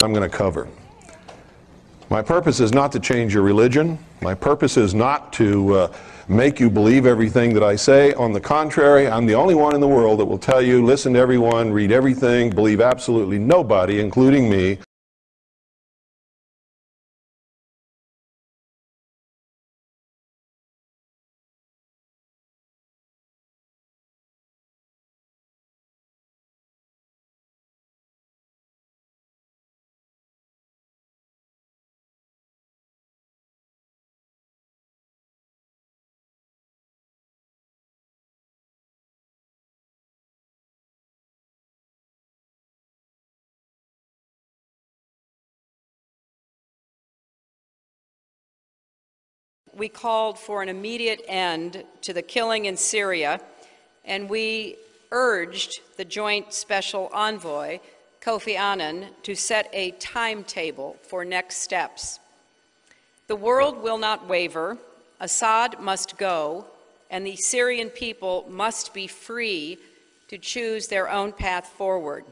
I'm going to cover. My purpose is not to change your religion. My purpose is not to make you believe everything that I say. On the contrary, I'm the only one in the world that will tell you, listen to everyone, read everything, believe absolutely nobody, including me. We called for an immediate end to the killing in Syria, and we urged the Joint Special Envoy, Kofi Annan, to set a timetable for next steps. The world will not waver. Assad must go, and the Syrian people must be free to choose their own path forward.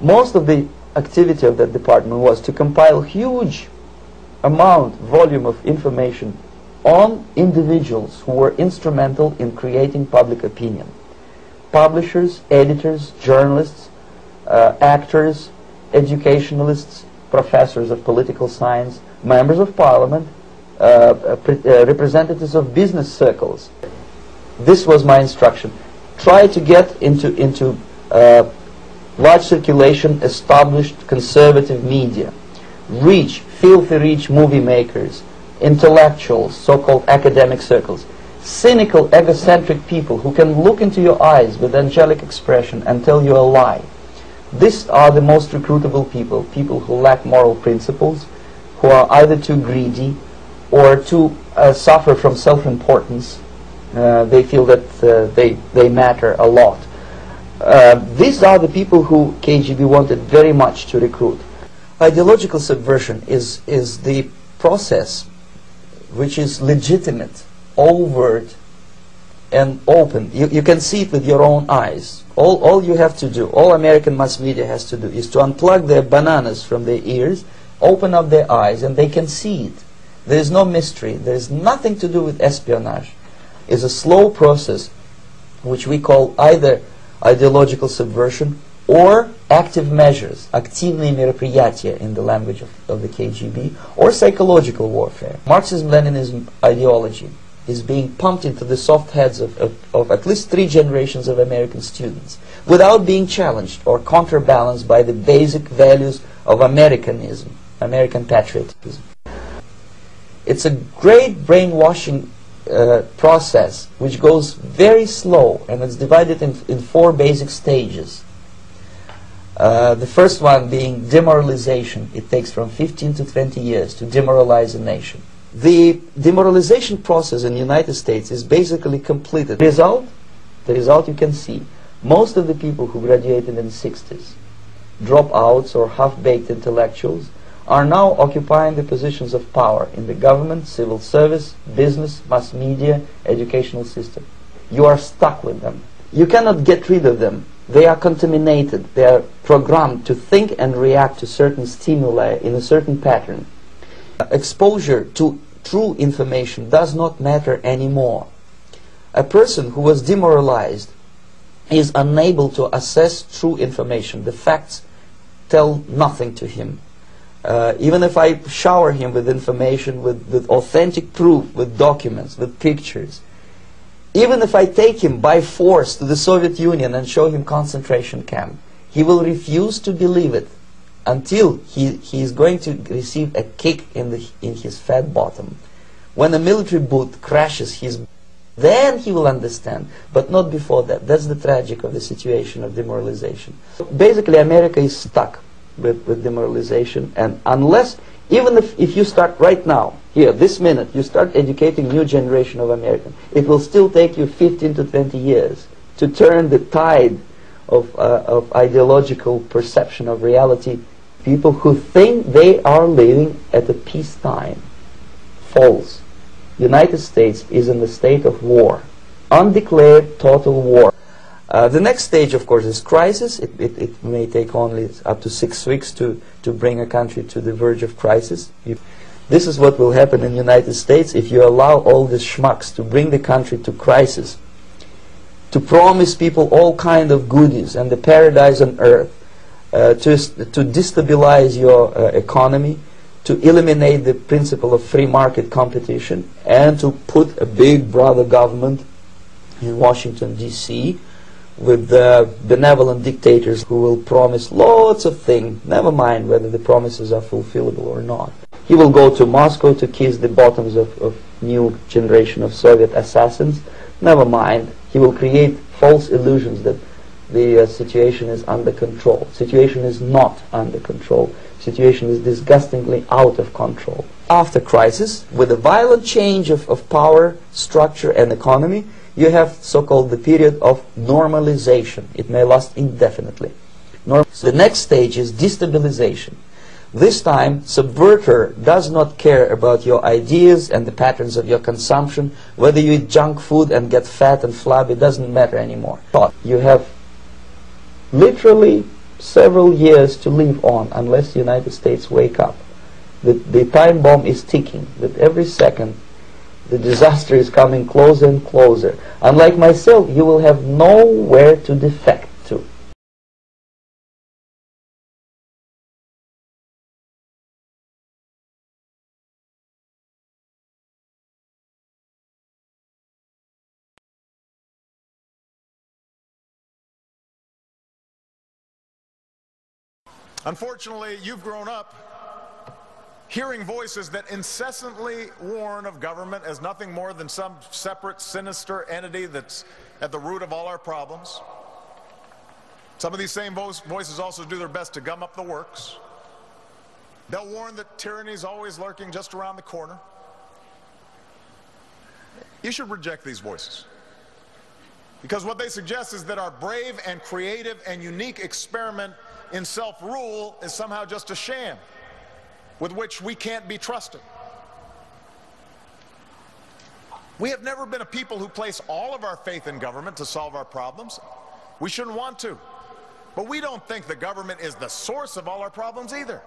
Most of the activity of that department was to compile huge volume of information on individuals who were instrumental in creating public opinion. Publishers, editors, journalists, actors, educationalists, professors of political science, members of parliament, representatives of business circles. This was my instruction. Try to get into large circulation, established conservative media. Reach, filthy rich movie makers, intellectuals, so-called academic circles. Cynical, egocentric people who can look into your eyes with angelic expression and tell you a lie. These are the most recruitable people, people who lack moral principles, who are either too greedy or too suffer from self-importance. They feel that they matter a lot. These are the people who KGB wanted very much to recruit. Ideological subversion is the process which is legitimate, overt, and open. You can see it with your own eyes. All you have to do, all American mass media has to do, is to unplug their bananas from their ears, open up their eyes, and they can see it. There is no mystery. There is nothing to do with espionage. It's a slow process which we call either ideological subversion or active measures, активные мероприятия in the language of the KGB, or psychological warfare. Marxism-Leninism ideology is being pumped into the soft heads of at least 3 generations of American students without being challenged or counterbalanced by the basic values of Americanism, American patriotism. It's a great brainwashing process which goes very slow, and it's divided in 4 basic stages. The first one being demoralization. It takes from 15 to 20 years to demoralize a nation. The demoralization process in the United States is basically completed. The result you can see. Most of the people who graduated in the 60s, dropouts or half-baked intellectuals, are now occupying the positions of power in the government, civil service, business, mass media, educational system. You are stuck with them. You cannot get rid of them. They are contaminated. They are programmed to think and react to certain stimuli in a certain pattern. Exposure to true information does not matter anymore. A person who was demoralized is unable to assess true information. The facts tell nothing to him. Even if I shower him with information, with authentic proof, with documents, with pictures, even if I take him by force to the Soviet Union and show him concentration camp, he will refuse to believe it until he is going to receive a kick in his fat bottom. When a military boot crashes then he will understand, but not before that. That's the tragic of the situation of demoralization. Basically, America is stuck with demoralization, and unless, even if you start right now, here, this minute, you start educating new generation of Americans, it will still take you 15 to 20 years to turn the tide of ideological perception of reality. People who think they are living at a peacetime. False. United States is in the state of war. Undeclared total war. The next stage, of course, is crisis. It may take only up to 6 weeks to bring a country to the verge of crisis. This is what will happen in the United States if you allow all these schmucks to bring the country to crisis, to promise people all kind of goodies and the paradise on earth, to destabilize your economy, to eliminate the principle of free market competition, and to put a big brother government in Washington, D.C., with benevolent dictators who will promise lots of things, never mind whether the promises are fulfillable or not. He will go to Moscow to kiss the bottoms of new generation of Soviet assassins, never mind. He will create false illusions that the situation is under control. Situation is not under control. Situation is disgustingly out of control. After crisis, with a violent change of power, structure and economy, you have so-called the period of normalization. It may last indefinitely. The next stage is destabilization. This time, subverter does not care about your ideas and the patterns of your consumption. Whether you eat junk food and get fat and flabby, it doesn't matter anymore. You have literally several years to live on unless the United States wake up. The time bomb is ticking, that every second the disaster is coming closer and closer. Unlike myself, you will have nowhere to defect to. Unfortunately, you've grown up hearing voices that incessantly warn of government as nothing more than some separate, sinister entity that's at the root of all our problems. Some of these same voices also do their best to gum up the works. They'll warn that tyranny is always lurking just around the corner. You should reject these voices, because what they suggest is that our brave and creative and unique experiment in self-rule is somehow just a sham with which we can't be trusted. We have never been a people who place all of our faith in government to solve our problems. We shouldn't want to. But we don't think the government is the source of all our problems either,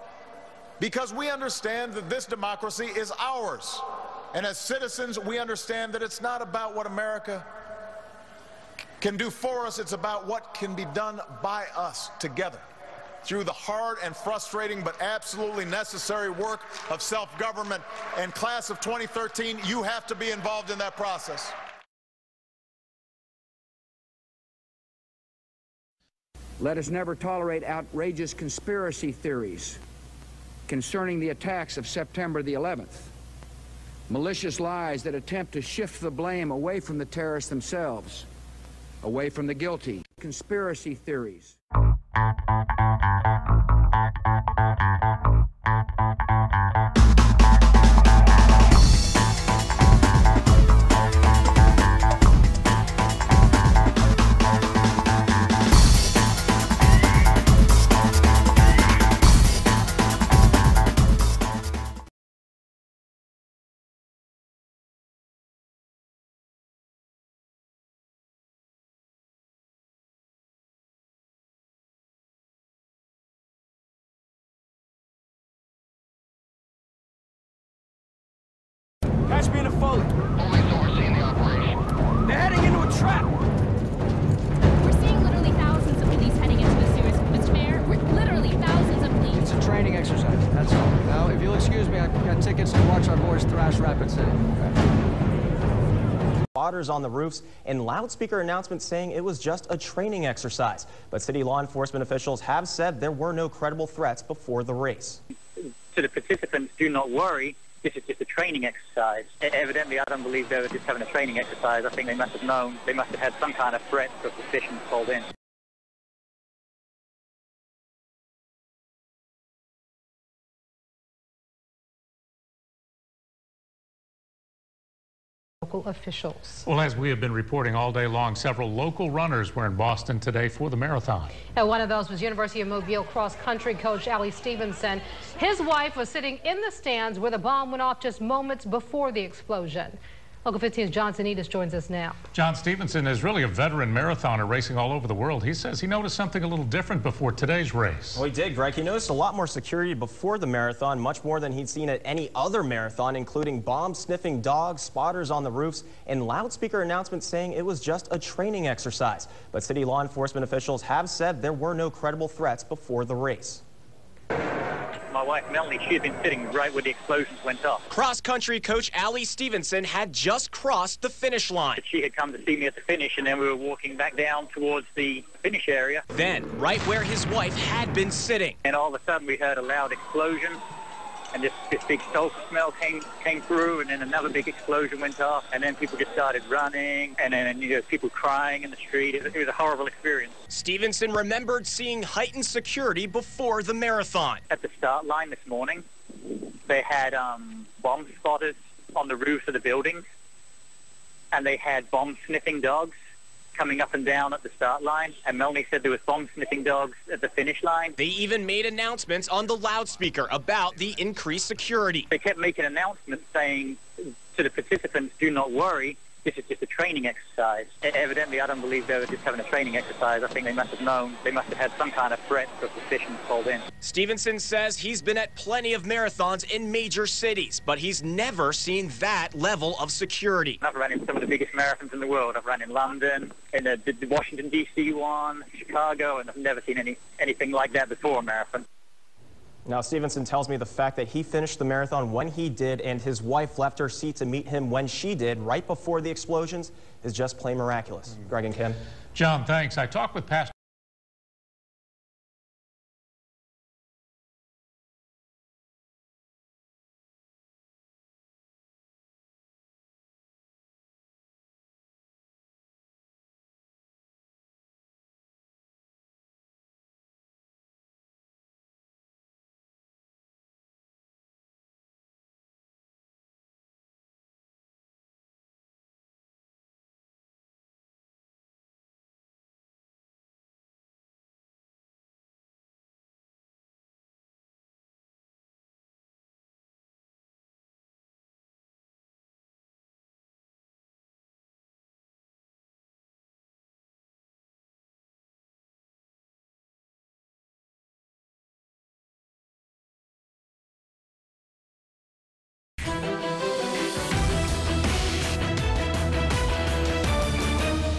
because we understand that this democracy is ours. And as citizens, we understand that it's not about what America can do for us, it's about what can be done by us together through the hard and frustrating but absolutely necessary work of self-government. And class of 2013, you have to be involved in that process. Let us never tolerate outrageous conspiracy theories concerning the attacks of September the 11th. Malicious lies that attempt to shift the blame away from the terrorists themselves, away from the guilty. Conspiracy theories. Catch me in a Foley. Only source seeing the operation. They're heading into a trap. We're seeing literally thousands of police heading into the sewers. Mr. Mayor, we're literally thousands of police. It's a training exercise, that's all. Now, if you'll excuse me, I've got tickets to watch our boys thrash Rapid City. Spotters on the roofs and loudspeaker announcements saying it was just a training exercise. But city law enforcement officials have said there were no credible threats before the race. To the participants, do not worry. This is just a training exercise. Evidently, I don't believe they were just having a training exercise. I think they must have known, they must have had some kind of threat or suspicion called in. local officials. Well, as we have been reporting all day long, several local runners were in Boston today for the marathon. Now, one of those was University of Mobile cross-country coach Allie Stevenson. His wife was sitting in the stands where the bomb went off just moments before the explosion. Local 15's John Sanitas joins us now. John Stevenson is really a veteran marathoner racing all over the world. He says he noticed something a little different before today's race. Well, he did, Greg. He noticed a lot more security before the marathon, much more than he'd seen at any other marathon, including bomb-sniffing dogs, spotters on the roofs, and loudspeaker announcements saying it was just a training exercise. But city law enforcement officials have said there were no credible threats before the race. My wife, Melanie, she had been sitting right where the explosions went off. Cross-country coach Allie Stevenson had just crossed the finish line. She had come to see me at the finish, and then we were walking back down towards the finish area. Then, right where his wife had been sitting. And all of a sudden, we heard a loud explosion, and this big sulfur smell came through, and then another big explosion went off, and then people just started running, and then people crying in the street. It was a horrible experience. Stevenson remembered seeing heightened security before the marathon. At the start line this morning, they had bomb spotters on the roofs of the buildings, and they had bomb-sniffing dogs coming up and down at the start line, and Melanie said there was bomb-sniffing dogs at the finish line. They even made announcements on the loudspeaker about the increased security. They kept making announcements saying to the participants, do not worry, this is just a training exercise. Evidently, I don't believe they were just having a training exercise. I think they must have known. They must have had some kind of threat or suspicion called in. Stevenson says he's been at plenty of marathons in major cities, but he's never seen that level of security. I've run in some of the biggest marathons in the world. I've run in London, in the Washington, D.C. one, Chicago, and I've never seen anything like that before a marathon. Now, Stevenson tells me the fact that he finished the marathon when he did and his wife left her seat to meet him when she did right before the explosions is just plain miraculous. Greg and Kim. John, thanks. I talked with Pastor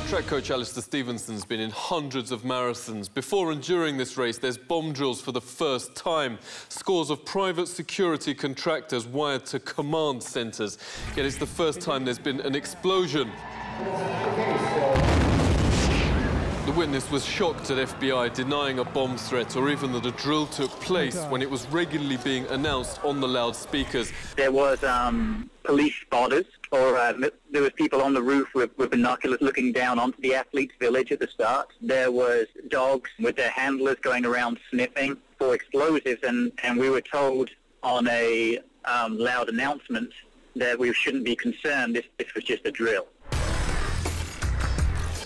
Track coach Alistair Stevenson's been in hundreds of marathons. Before and during this race, there's bomb drills for the first time. Scores of private security contractors wired to command centres. Yet it's the first time there's been an explosion. The witness was shocked at FBI denying a bomb threat or even that a drill took place when it was regularly being announced on the loudspeakers. There was police spotters, or there was people on the roof with binoculars looking down onto the athletes' village at the start. There was dogs with their handlers going around sniffing for explosives, and we were told on a loud announcement that we shouldn't be concerned. This was just a drill.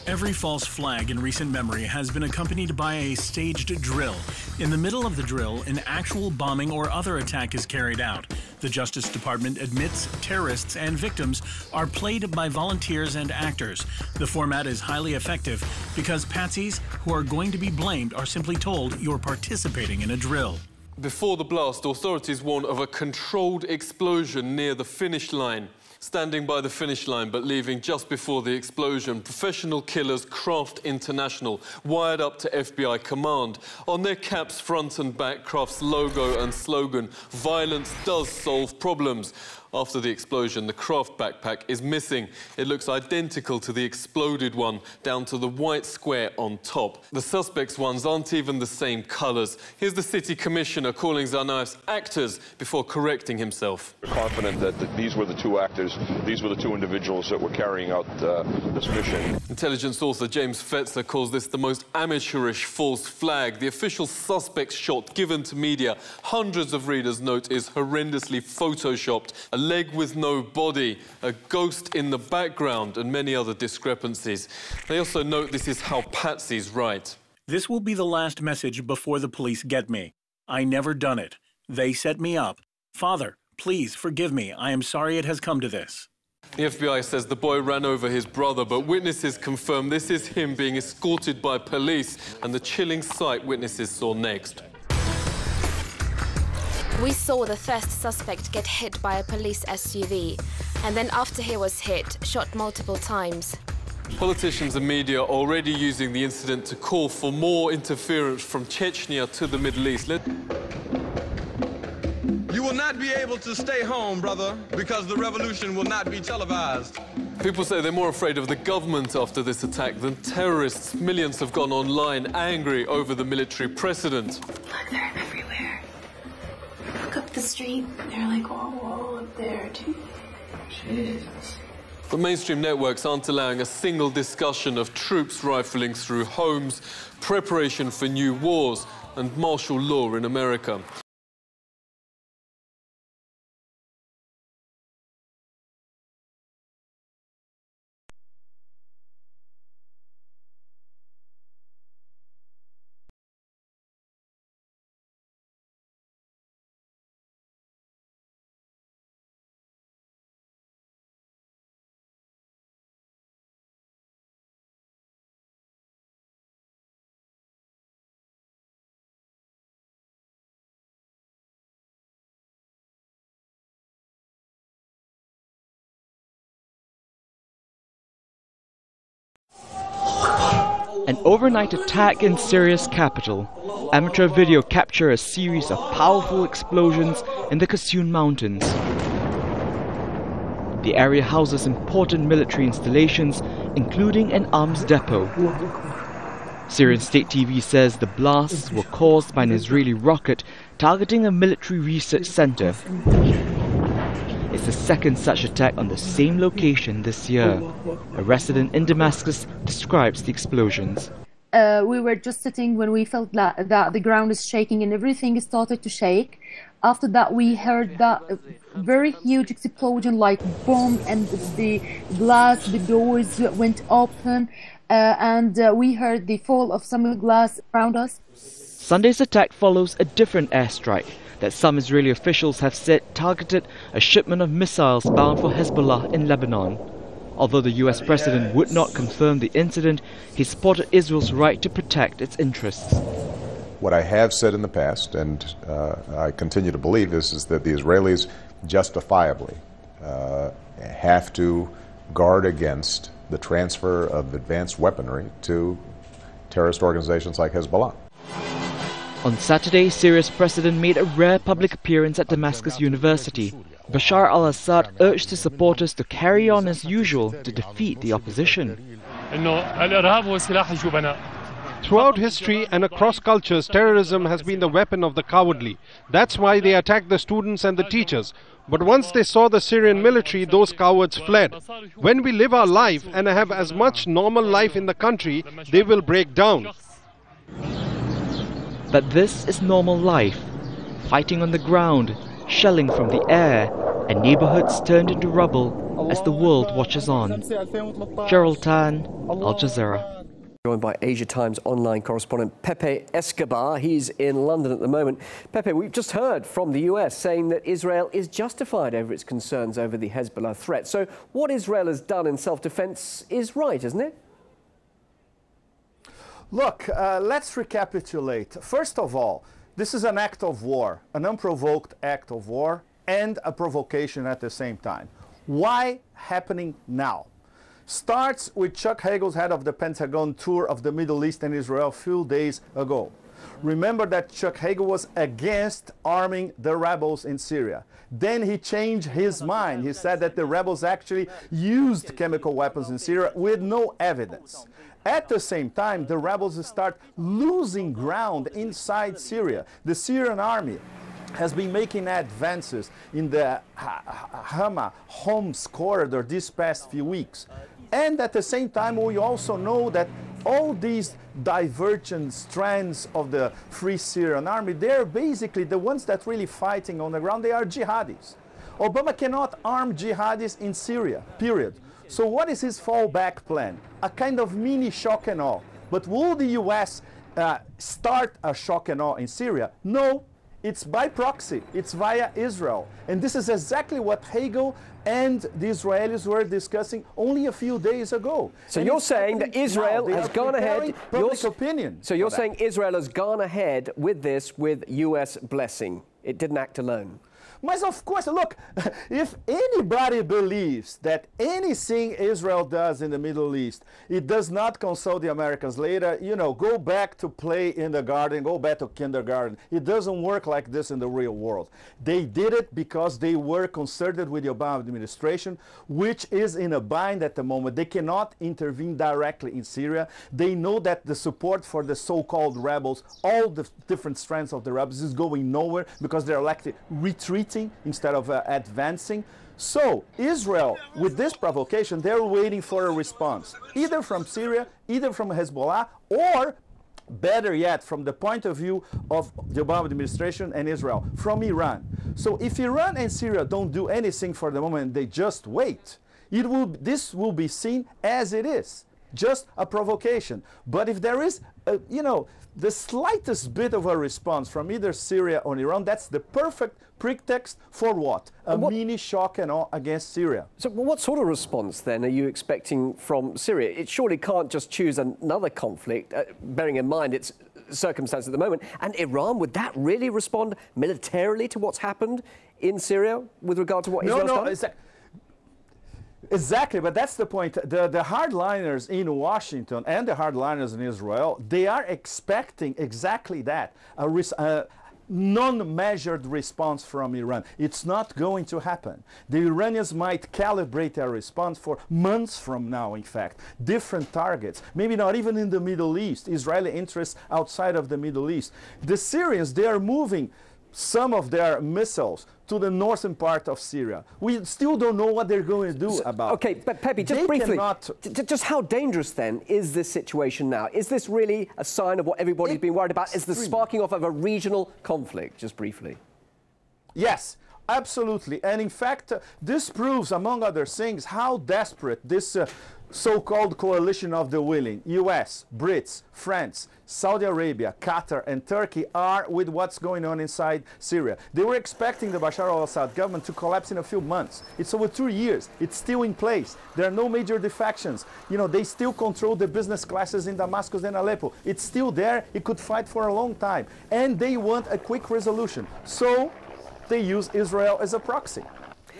Every false flag in recent memory has been accompanied by a staged drill. In the middle of the drill, an actual bombing or other attack is carried out. The Justice Department admits terrorists and victims are played by volunteers and actors. The format is highly effective because patsies who are going to be blamed are simply told you're participating in a drill. Before the blast, authorities warned of a controlled explosion near the finish line. Standing by the finish line but leaving just before the explosion, professional killers Kraft International wired up to FBI command. On their caps, front and back, Kraft's logo and slogan, "Violence does solve problems." After the explosion, the Kraft backpack is missing. It looks identical to the exploded one, down to the white square on top. The suspects' ones aren't even the same colours. Here's the city commissioner calling Tsarnaev's actors before correcting himself. We're confident that these were the two actors, these were the two individuals that were carrying out this mission. Intelligence author James Fetzer calls this the most amateurish false flag. The official suspect's shot given to media, hundreds of readers note, is horrendously photoshopped. a leg with no body, a ghost in the background, and many other discrepancies. They also note this is how Patsy's right. This will be the last message before the police get me. I never done it. They set me up. Father, please forgive me. I am sorry it has come to this. The FBI says the boy ran over his brother, but witnesses confirm this is him being escorted by police, and the chilling sight witnesses saw next. We saw the first suspect get hit by a police SUV, and then after he was hit, shot multiple times. Politicians and media are already using the incident to call for more interference from Chechnya to the Middle East. You will not be able to stay home, brother, because the revolution will not be televised. People say they're more afraid of the government after this attack than terrorists. Millions have gone online angry over the military precedent. Look, they're everywhere. Look up the street. They're like all up there, too. Jesus. The mainstream networks aren't allowing a single discussion of troops rifling through homes, preparation for new wars, and martial law in America. An overnight attack in Syria's capital. Amateur video capture a series of powerful explosions in the Qasim Mountains. The area houses important military installations, including an arms depot. Syrian state TV says the blasts were caused by an Israeli rocket targeting a military research center. It's the second such attack on the same location this year. A resident in Damascus describes the explosions. We were just sitting when we felt that the ground is shaking and everything started to shake. After that, we heard that very huge explosion, like boom, and the glass, the doors went open, and we heard the fall of some glass around us. Sunday's attack follows a different airstrike that some Israeli officials have said targeted a shipment of missiles bound for Hezbollah in Lebanon. Although the US president would not confirm the incident, he supported Israel's right to protect its interests. What I have said in the past, and I continue to believe, is that the Israelis justifiably have to guard against the transfer of advanced weaponry to terrorist organizations like Hezbollah. On Saturday, Syria's president made a rare public appearance at Damascus University. Bashar al-Assad urged his supporters to carry on as usual to defeat the opposition. Throughout history and across cultures, terrorism has been the weapon of the cowardly. That's why they attacked the students and the teachers. But once they saw the Syrian military, those cowards fled. When we live our life and have as much normal life in the country, they will break down. But this is normal life. Fighting on the ground, shelling from the air, and neighborhoods turned into rubble as the world watches on. Gerald Tan, Al Jazeera. Joined by Asia Times online correspondent Pepe Escobar. He's in London at the moment. Pepe, we've just heard from the US saying that Israel is justified over its concerns over the Hezbollah threat. So what Israel has done in self-defense is right, isn't it? Look, let's recapitulate. First of all, this is an act of war, an unprovoked act of war, and a provocation at the same time. Why happening now? Starts with Chuck Hagel's head of the Pentagon tour of the Middle East and Israel a few days ago. Remember that Chuck Hagel was against arming the rebels in Syria. Then he changed his mind. He said that the rebels actually used chemical weapons in Syria with no evidence. At the same time, the rebels start losing ground inside Syria. The Syrian army has been making advances in the Hama Homs corridor these past few weeks. And at the same time, we also know that all these divergent strands of the Free Syrian Army, they're basically the ones that really fighting on the ground. They are jihadis. Obama cannot arm jihadis in Syria, period. So what is his fallback plan? A kind of mini shock and awe. But will the U.S. Start a shock and awe in Syria? No, it's by proxy. It's via Israel. And this is exactly what Hagel and the Israelis were discussing only a few days ago. So you're saying that Israel has gone ahead. Public opinion. So you're saying Israel has gone ahead with this with U.S. blessing. It didn't act alone. But of course, look, if anybody believes that anything Israel does in the Middle East, it does not consult the Americans later, you know, go back to play in the garden, go back to kindergarten. It doesn't work like this in the real world. They did it because they were concerted with the Obama administration, which is in a bind at the moment. They cannot intervene directly in Syria. They know that the support for the so-called rebels, all the different strands of the rebels, is going nowhere because they're elected retreating instead of advancing. So Israel, with this provocation, they're waiting for a response, either from Syria, either from Hezbollah, or better yet, from the point of view of the Obama administration and Israel, from Iran. So if Iran and Syria don't do anything for the moment, they just wait, this will be seen as it is, just a provocation. But if there is, you know, the slightest bit of a response from either Syria or Iran, that's the perfect pretext for what? A mini shock and awe against Syria. So what sort of response then are you expecting from Syria? It surely can't just choose another conflict, bearing in mind its circumstances at the moment. And Iran, would that really respond militarily to what's happened in Syria with regard to what Israel's done? Exactly, but that's the point. The hardliners in Washington and the hardliners in Israel, they are expecting exactly that, a non-measured response from Iran. It's not going to happen. The Iranians might calibrate their response for months from now, in fact. Different targets, maybe not even in the Middle East, Israeli interests outside of the Middle East. The Syrians, they are moving some of their missiles to the northern part of Syria. We still don't know what they're going to do about it. Okay, but Pepe, just briefly, just how dangerous then is this situation now? Is this really a sign of what everybody's been worried about? Is the sparking off of a regional conflict, just briefly? Yes, absolutely. And in fact, this proves, among other things, how desperate this so-called coalition of the willing, US, Brits, France, Saudi Arabia, Qatar, and Turkey are with what's going on inside Syria. They were expecting the Bashar al-Assad government to collapse in a few months. It's over 2 years. It's still in place. There are no major defections. You know, they still control the business classes in Damascus and Aleppo. It's still there. It could fight for a long time. And they want a quick resolution. So they use Israel as a proxy.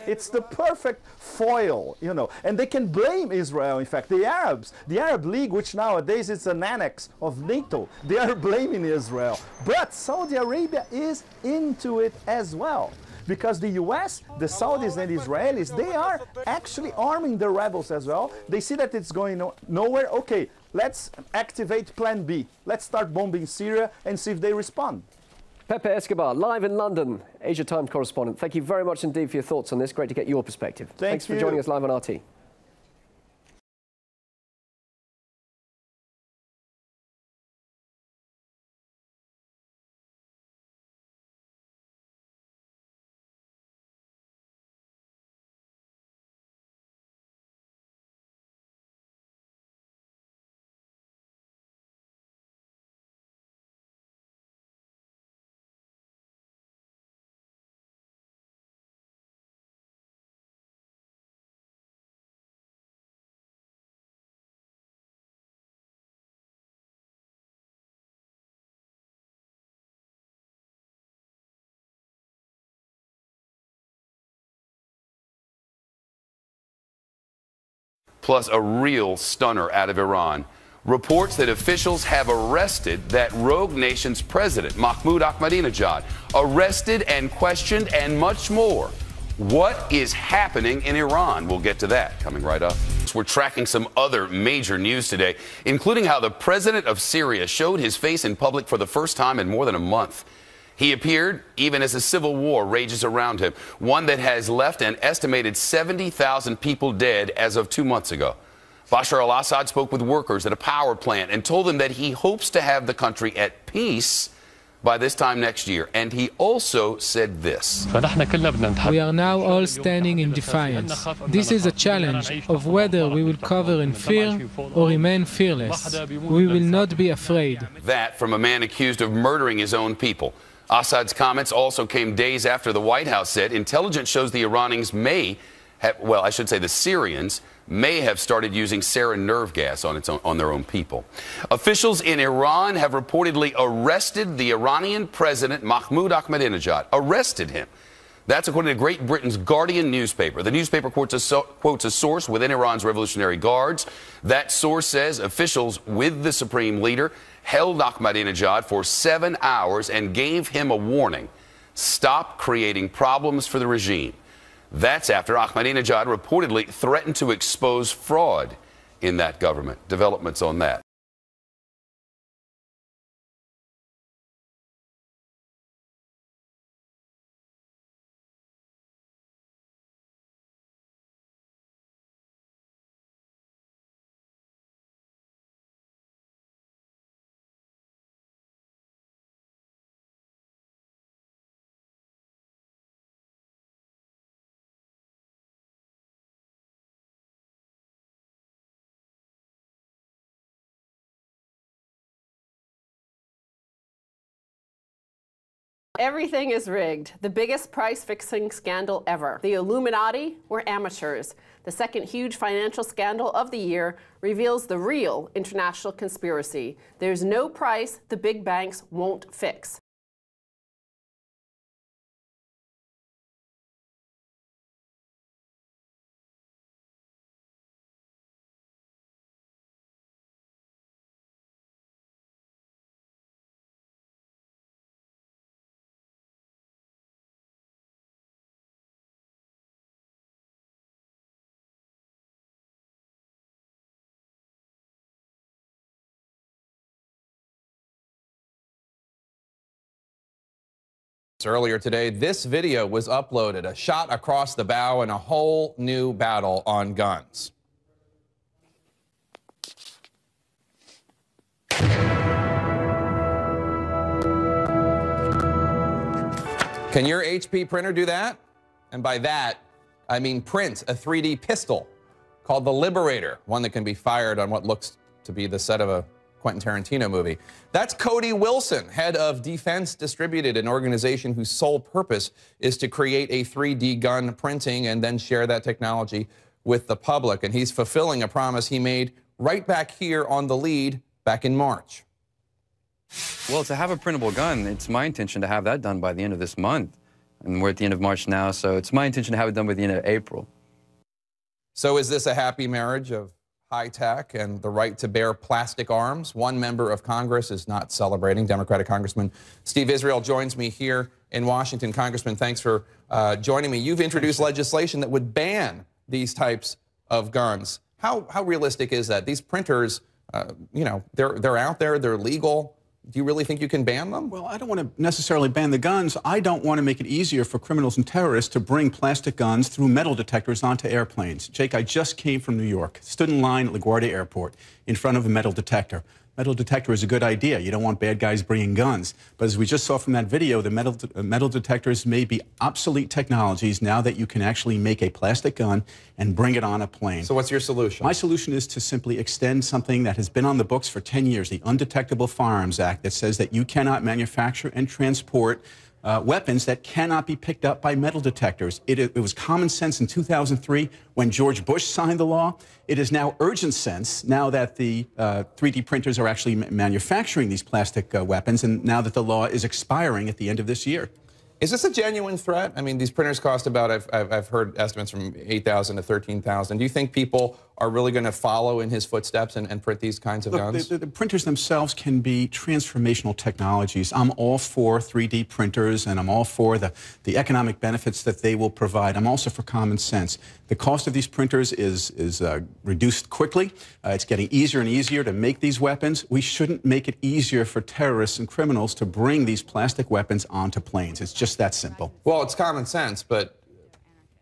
It's the perfect foil, you know, and they can blame Israel. In fact, the Arabs, the Arab League, which nowadays is an annex of NATO, they are blaming Israel. But Saudi Arabia is into it as well, because the US, the Saudis and the Israelis, they are actually arming the rebels as well. They see that it's going nowhere. Okay, let's activate Plan B. Let's start bombing Syria and see if they respond. Pepe Escobar, live in London, Asia Times correspondent. Thank you very much indeed for your thoughts on this. Great to get your perspective. Thanks for joining us live on RT. Plus a real stunner out of Iran. Reports that officials have arrested that rogue nation's president, Mahmoud Ahmadinejad, arrested and questioned and much more. What is happening in Iran? We'll get to that coming right up. We're tracking some other major news today, including how the president of Syria showed his face in public for the first time in more than a month. He appeared even as a civil war rages around him, one that has left an estimated 70,000 people dead as of 2 months ago. Bashar al-Assad spoke with workers at a power plant and told them that he hopes to have the country at peace by this time next year. And he also said this. We are now all standing in defiance. This is a challenge of whether we will cover in fear or remain fearless. We will not be afraid. That from a man accused of murdering his own people. Assad's comments also came days after the White House said intelligence shows the Iranians may have, well, I should say the Syrians may have started using sarin nerve gas on their own people. Officials in Iran have reportedly arrested the Iranian president Mahmoud Ahmadinejad. Arrested him. That's according to Great Britain's Guardian newspaper. The newspaper quotes a source within Iran's Revolutionary Guards. That source says officials with the supreme leader held Ahmadinejad for 7 hours and gave him a warning. Stop creating problems for the regime. That's after Ahmadinejad reportedly threatened to expose fraud in that government. Developments on that. Everything is rigged. The biggest price-fixing scandal ever. The Illuminati were amateurs. The second huge financial scandal of the year reveals the real international conspiracy. There's no price the big banks won't fix. Earlier today, this video was uploaded, a shot across the bow and a whole new battle on guns. Can your HP printer do that? And by that, I mean print a 3D pistol called the Liberator, one that can be fired on what looks to be the set of a Quentin Tarantino movie. That's Cody Wilson, head of Defense Distributed, an organization whose sole purpose is to create a 3D gun printing and then share that technology with the public. And he's fulfilling a promise he made right back here on The Lead back in March. Well, to have a printable gun, it's my intention to have that done by the end of this month. And we're at the end of March now, so it's my intention to have it done by the end of April. So is this a happy marriage of high tech and the right to bear plastic arms? One member of Congress is not celebrating. Democratic Congressman Steve Israel joins me here in Washington. Congressman, thanks for joining me. You've introduced legislation that would ban these types of guns. How realistic is that? These printers, you know, they're out there, they're legal. Do you really think you can ban them? Well, I don't want to necessarily ban the guns. I don't want to make it easier for criminals and terrorists to bring plastic guns through metal detectors onto airplanes. Jake, I just came from New York, stood in line at LaGuardia Airport in front of a metal detector. Metal detector is a good idea. You don't want bad guys bringing guns. But as we just saw from that video, the metal detectors may be obsolete technologies now that you can actually make a plastic gun and bring it on a plane. So what's your solution? My solution is to simply extend something that has been on the books for 10 years, the Undetectable Firearms Act, that says that you cannot manufacture and transport weapons that cannot be picked up by metal detectors. It was common sense in 2003 when George Bush signed the law. It is now urgent sense now that the 3D printers are actually manufacturing these plastic weapons, and now that the law is expiring at the end of this year. Is this a genuine threat? I mean, these printers cost about, I've heard estimates from $8,000 to $13,000. Do you think people are really going to follow in his footsteps and print these kinds of guns? The printers themselves can be transformational technologies. I'm all for 3D printers, and I'm all for the economic benefits that they will provide. I'm also for common sense. The cost of these printers is reduced quickly. It's getting easier and easier to make these weapons. We shouldn't make it easier for terrorists and criminals to bring these plastic weapons onto planes. It's just that simple. Well, it's common sense, but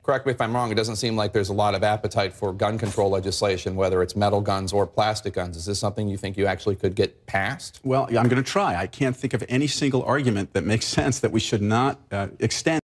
correct me if I'm wrong, it doesn't seem like there's a lot of appetite for gun control legislation, whether it's metal guns or plastic guns. Is this something you think you actually could get passed? Well, I'm going to try. I can't think of any single argument that makes sense that we should not extend.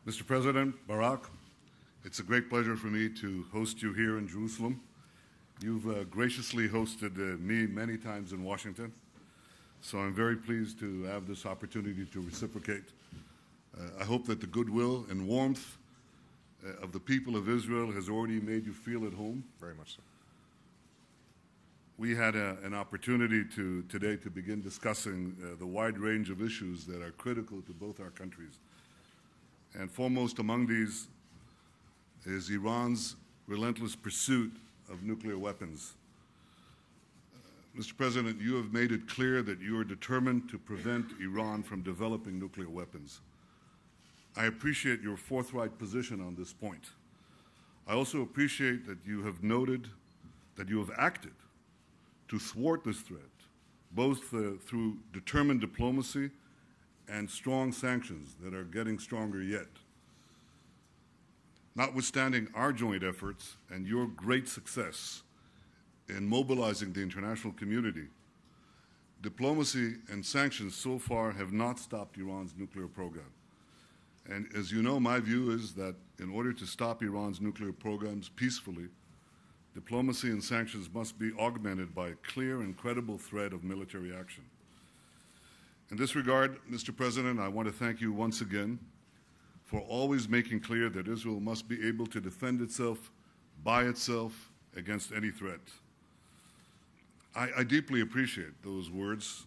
Mr. President, Barak, it's a great pleasure for me to host you here in Jerusalem. You've graciously hosted me many times in Washington, so I'm very pleased to have this opportunity to reciprocate. I hope that the goodwill and warmth of the people of Israel has already made you feel at home. Very much so. We had an opportunity today to begin discussing the wide range of issues that are critical to both our countries. And foremost among these is Iran's relentless pursuit of nuclear weapons. Mr. President, you have made it clear that you are determined to prevent Iran from developing nuclear weapons. I appreciate your forthright position on this point. I also appreciate that you have noted that you have acted to thwart this threat, both through determined diplomacy and strong sanctions that are getting stronger yet. Notwithstanding our joint efforts and your great success in mobilizing the international community, diplomacy and sanctions so far have not stopped Iran's nuclear program. And as you know, my view is that in order to stop Iran's nuclear programs peacefully, diplomacy and sanctions must be augmented by a clear and credible threat of military action. In this regard, Mr. President, I want to thank you once again for always making clear that Israel must be able to defend itself by itself against any threat. I deeply appreciate those words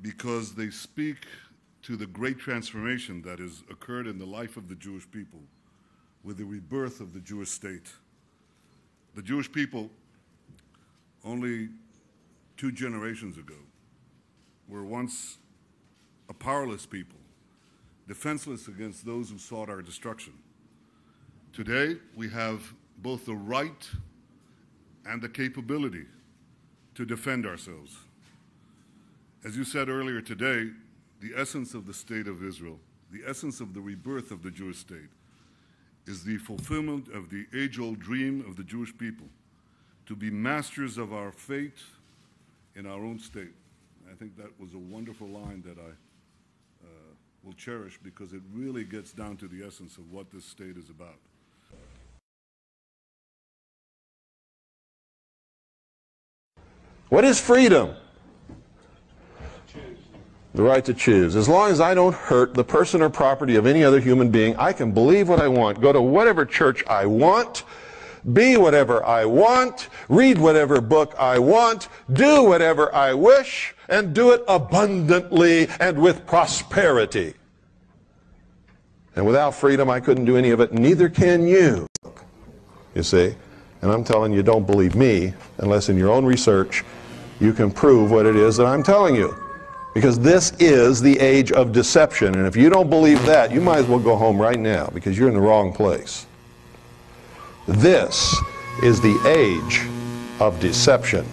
because they speak to the great transformation that has occurred in the life of the Jewish people with the rebirth of the Jewish state. The Jewish people, only 2 generations ago, were once a powerless people, defenseless against those who sought our destruction. Today, we have both the right and the capability to defend ourselves. As you said earlier today, the essence of the state of Israel, the essence of the rebirth of the Jewish state, is the fulfillment of the age-old dream of the Jewish people to be masters of our fate in our own state. I think that was a wonderful line that I will cherish because it really gets down to the essence of what this state is about. What is freedom? The right to choose. As long as I don't hurt the person or property of any other human being, I can believe what I want, go to whatever church I want, be whatever I want, read whatever book I want, do whatever I wish, and do it abundantly and with prosperity. And without freedom, I couldn't do any of it, neither can you. You see? And I'm telling you, don't believe me unless in your own research you can prove what it is that I'm telling you. Because this is the age of deception. And if you don't believe that, you might as well go home right now because you're in the wrong place. This is the age of deception.